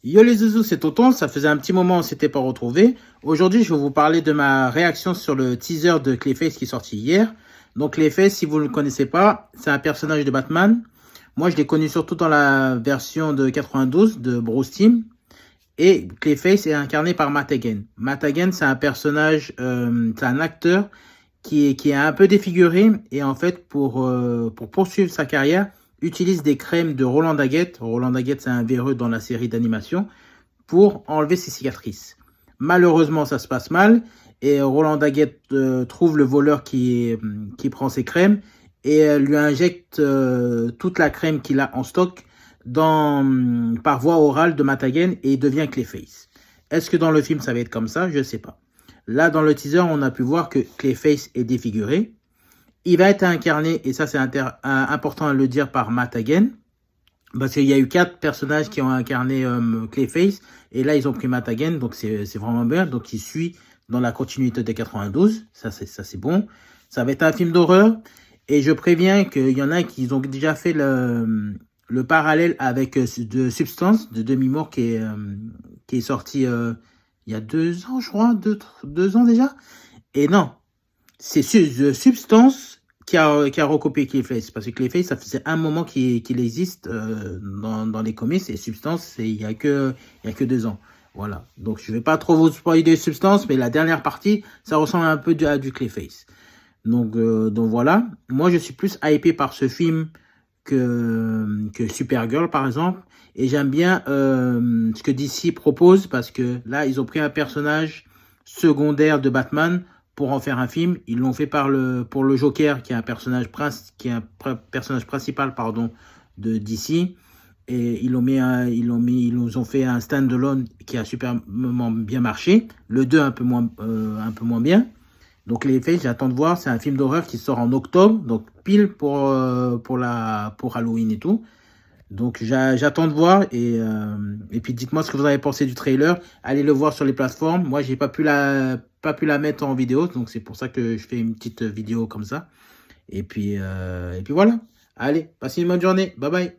Yo les zouzous, c'est Tonton, ça faisait un petit moment on s'était pas retrouvé. Aujourd'hui, je vais vous parler de ma réaction sur le teaser de Clayface qui est sorti hier. Donc Clayface, si vous ne le connaissez pas, c'est un personnage de Batman. Moi, je l'ai connu surtout dans la version de 92 de Bruce Timm. Et Clayface est incarné par Matt Hagen. Matt Hagen, c'est un personnage, c'est un acteur qui est un peu défiguré. Et en fait, pour poursuivre sa carrière, utilise des crèmes de Roland Daggett. Roland Daggett, c'est un véreux dans la série d'animation, pour enlever ses cicatrices. Malheureusement, ça se passe mal. Et Roland Daggett trouve le voleur qui prend ses crèmes et lui injecte toute la crème qu'il a en stock par voie orale de Matt Hagen et il devient Clayface. Est-ce que dans le film ça va être comme ça? Je ne sais pas. Là, dans le teaser, on a pu voir que Clayface est défiguré. Il va être incarné, et ça c'est important à le dire, par Matt Hagen. Parce qu'il y a eu 4 personnages qui ont incarné Clayface. Et là, ils ont pris Matt Hagen, donc c'est vraiment bien. Donc il suit dans la continuité de 92. Ça c'est bon. Ça va être un film d'horreur. Et je préviens qu'il y en a qui ont déjà fait le parallèle avec de Substance, de Demi-Moore, qui est sorti il y a 2 ans, je crois. 2 ans déjà. Et non, c'est Substance qui a recopié Clayface. Parce que Clayface, ça faisait un moment qu'il existe dans les comics. Et Substance, il y a que 2 ans. Voilà. Donc, je vais pas trop vous spoiler Substance, mais la dernière partie, ça ressemble un peu à du Clayface. Donc voilà. Moi, je suis plus hypé par ce film que Supergirl, par exemple. Et j'aime bien ce que DC propose, parce que là, ils ont pris un personnage secondaire de Batman pour en faire un film. Ils l'ont fait pour le Joker, qui est un personnage principal, pardon, de DC. Et ils nous ont fait un stand-alone qui a superbement bien marché. Le 2 un peu moins bien. Donc les faits, j'attends de voir. C'est un film d'horreur qui sort en octobre, donc pile pour Halloween et tout. Donc j'attends de voir et puis dites-moi ce que vous avez pensé du trailer. Allez le voir sur les plateformes. Moi, j'ai pas pu la mettre en vidéo, donc c'est pour ça que je fais une petite vidéo comme ça. Et puis voilà. Allez, passez une bonne journée. Bye bye.